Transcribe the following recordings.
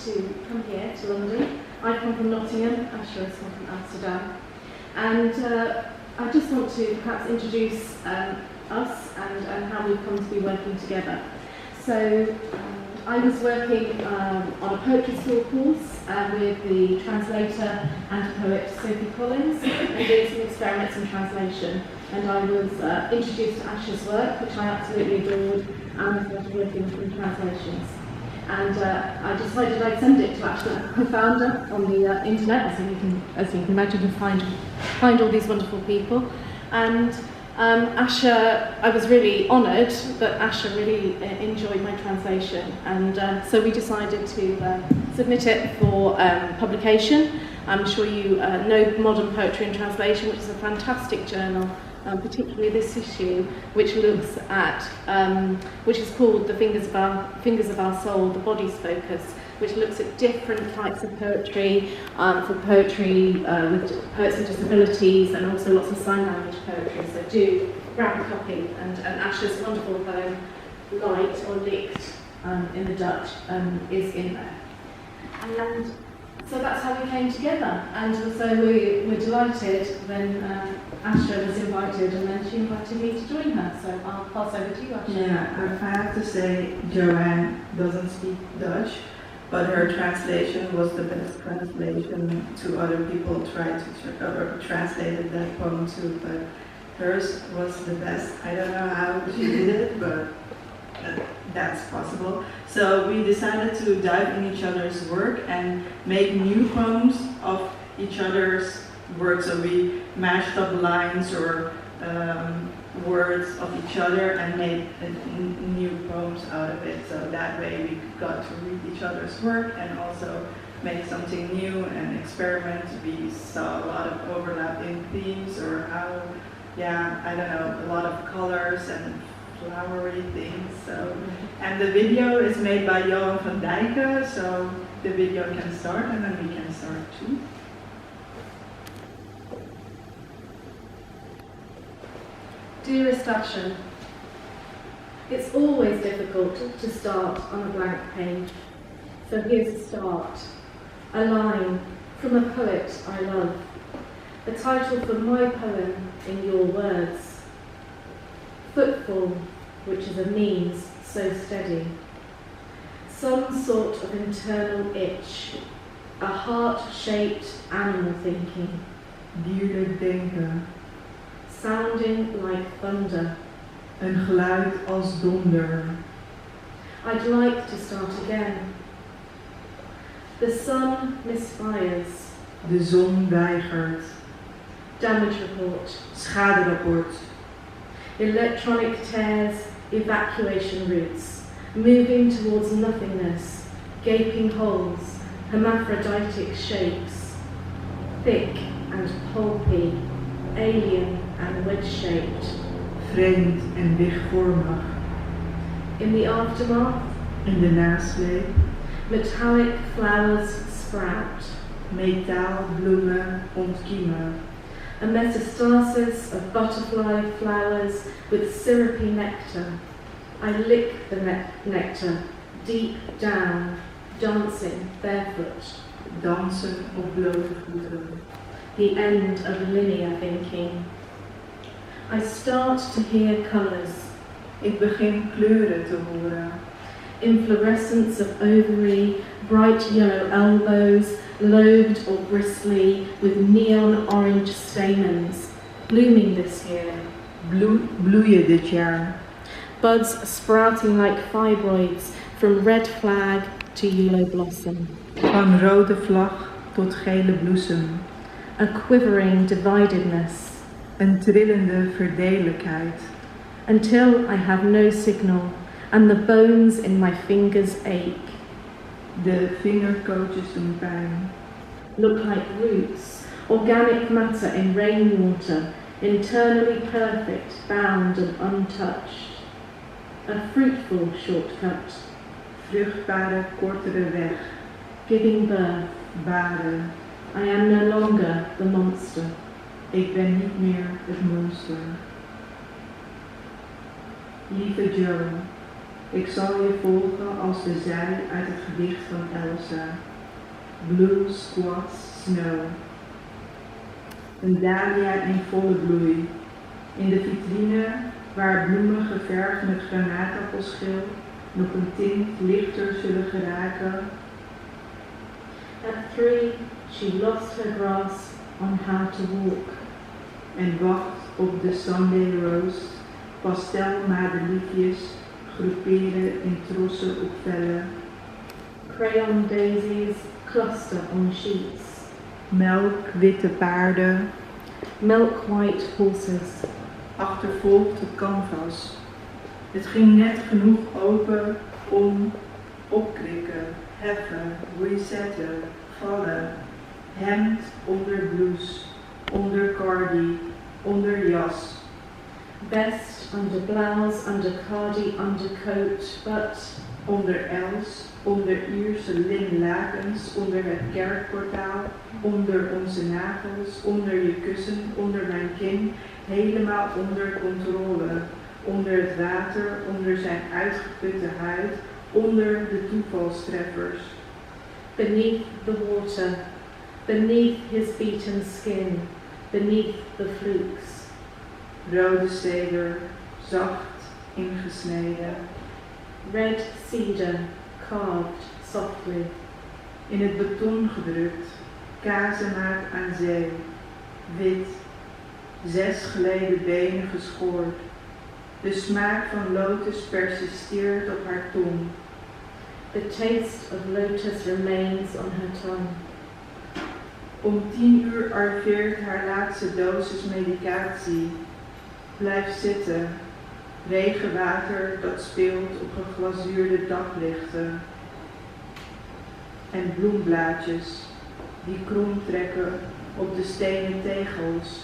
to come here to London. I come from Nottingham, Asha is from Amsterdam. And I just want to perhaps introduce us and how we've come to be working together. So I was working on a poetry school course with the translator and poet Sophie Collins and doing some experiments in translation. And I was introduced to Asha's work, which I absolutely adored, and I started working in translations. And I decided I'd send it to Asha. I found her on the internet, as you can imagine, to find all these wonderful people. And Asha, I was really honoured that Asha really enjoyed my translation, and so we decided to submit it for publication. I'm sure you know Modern Poetry and Translation, which is a fantastic journal, particularly this issue, which looks at, which is called The Fingers of Our Soul, the Body's Focus, which looks at different types of poetry, for poetry with poets with disabilities, and also lots of sign language poetry. So do grab a copy, and Asha's wonderful poem, Light or Licht, in the Dutch, is in there. And so that's how we came together, and so we were delighted when Asha was invited, and then she invited me to join her. So I'll pass over to you, Asha. Yeah, I have to say Joanne doesn't speak Dutch, but her translation was the best translation. Two other people tried to translate that poem too, but hers was the best. I don't know how she did it, but that's possible. So we decided to dive in each other's work and make new poems of each other's work. So we mashed up lines or words of each other and made new poems out of it. So that way we got to read each other's work and also make something new and experiment. We saw a lot of overlap in themes, or how, I don't know, a lot of colors and flowery things. So, and the video is made by Joanne van Dijken, so the video can start and then we can start too. Dearest Asha, it's always difficult to start on a blank page. So here's a start. A line from a poet I love. A title for my poem in your words. Footfall, which is a means so steady. Some sort of internal itch. A heart-shaped animal thinking. Dierlijk denken. Sounding like thunder. Een geluid als donder. I'd like to start again. The sun misfires. De zon weigert. Damage report. Schaderapport. Electronic tears, evacuation routes. Moving towards nothingness. Gaping holes. Hermaphroditic shapes. Thick and pulpy. Alien and wedge-shaped. Vreemd en wigvormig. In the aftermath. In de nasleep. Metallic flowers sprout. Metaalbloemen ontkiemen. A metastasis of butterfly flowers with syrupy nectar. I lick the nectar deep down, dancing barefoot. Dansen op blote voeten. The end of linear thinking. I start to hear colours. Ik begin kleuren te horen. Inflorescence of ovary, bright yellow elbows, lobed or bristly, with neon orange stamens, blooming this year. Bloeien dit jaar. Buds sprouting like fibroids, from red flag to yellow blossom. Van rode vlag tot gele bloesem. A quivering dividedness. Een trillende verdelijkheid. Until I have no signal, and the bones in my fingers ache. De vingerkootjes doen pijn. Look like roots, organic matter in rainwater, internally perfect, bound and untouched. A fruitful shortcut. Vruchtbare, kortere weg. Giving birth. Baden. I am no longer the monster. Ik ben niet meer het monster. Lieve Joe, Ik zal je volgen als de zij uit het gedicht van Elsa. Blue squats snow. Een dahlia in volle bloei. In de vitrine waar bloemen geverfd met granaatappelschil nog een tint lichter zullen geraken. At 3, she lost her grasp on how to walk. En wacht op de Sunday roast, pastelmadeliefjes groeperen in trossen op vellen. Crayon daisies cluster on sheets. Melkwitte paarden, Milk white horses. achtervolgt het canvas. Het ging net genoeg open om opklikken, heffen, resetten, vallen. Hemd onder blouse, onder cardi, onder jas. Vest under blouse, under cardi, under coat, but Onder els, onder Ierse linnen lakens, onder het kerkportaal, onder onze nagels, onder je kussen, onder mijn kin, helemaal onder controle, onder het water, onder zijn uitgeputte huid, onder de toevalstreffers. beneath the water, beneath his beaten skin, beneath the flukes. Rode ceder, zacht ingesneden. Red cedar, carved softly. In het beton gedrukt, kazemaat aan zee, wit, 6 geleden benen geschoord. De smaak van lotus persisteert op haar tong. The taste of lotus remains on her tongue. Om 10 uur arriveert haar laatste dosis medicatie. Blijf zitten. Regenwater dat speelt op geglazuurde daglichten. En bloemblaadjes die krom trekken op de stenen tegels.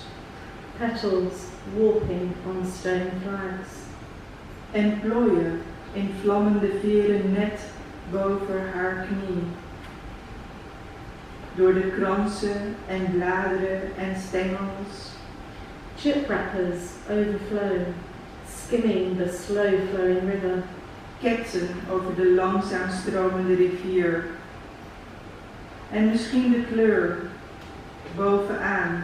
Petals warping on stone flags. En plooien in vlammende veren net boven haar knie. Door de kransen en bladeren en stengels. Chip wrappers overflow, skimming the slow flowing river. Ketsen over de langzaam stromende rivier. En misschien de kleur, bovenaan.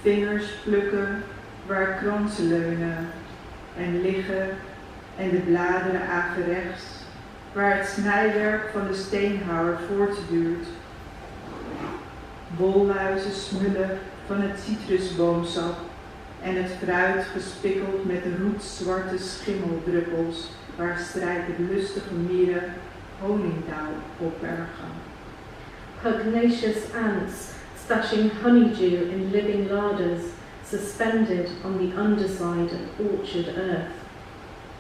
Vingers plukken waar kransen leunen en liggen en de bladeren averechts, waar het snijwerk van de steenhouwer voortduurt. Bolhuizen smullen van het citrusboomsap en het fruit gespikkeld met roetzwarte schimmeldruppels, waar strijken lustige mieren honingdauw opbergen. Pugnacious ants stashing honeydew in living larders, suspended on the underside of orchard earth.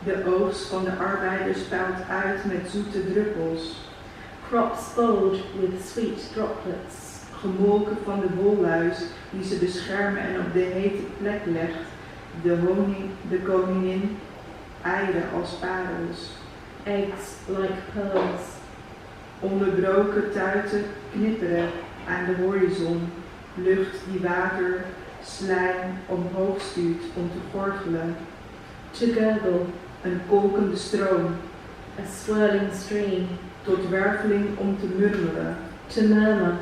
De oogst van de arbeider spuit uit met zoete druppels. Crops bold with sweet droplets. Gemolken van de wolluis die ze beschermen en op de hete plek legt. De koningin, eieren als parels. Eggs like pearls. Onderbroken tuiten knipperen aan de horizon. Lucht die water, slijm omhoog stuurt om te gorgelen. To gurgle, Een kolkende stroom. a swirling stream. Tot werveling om te murmelen. To murmur,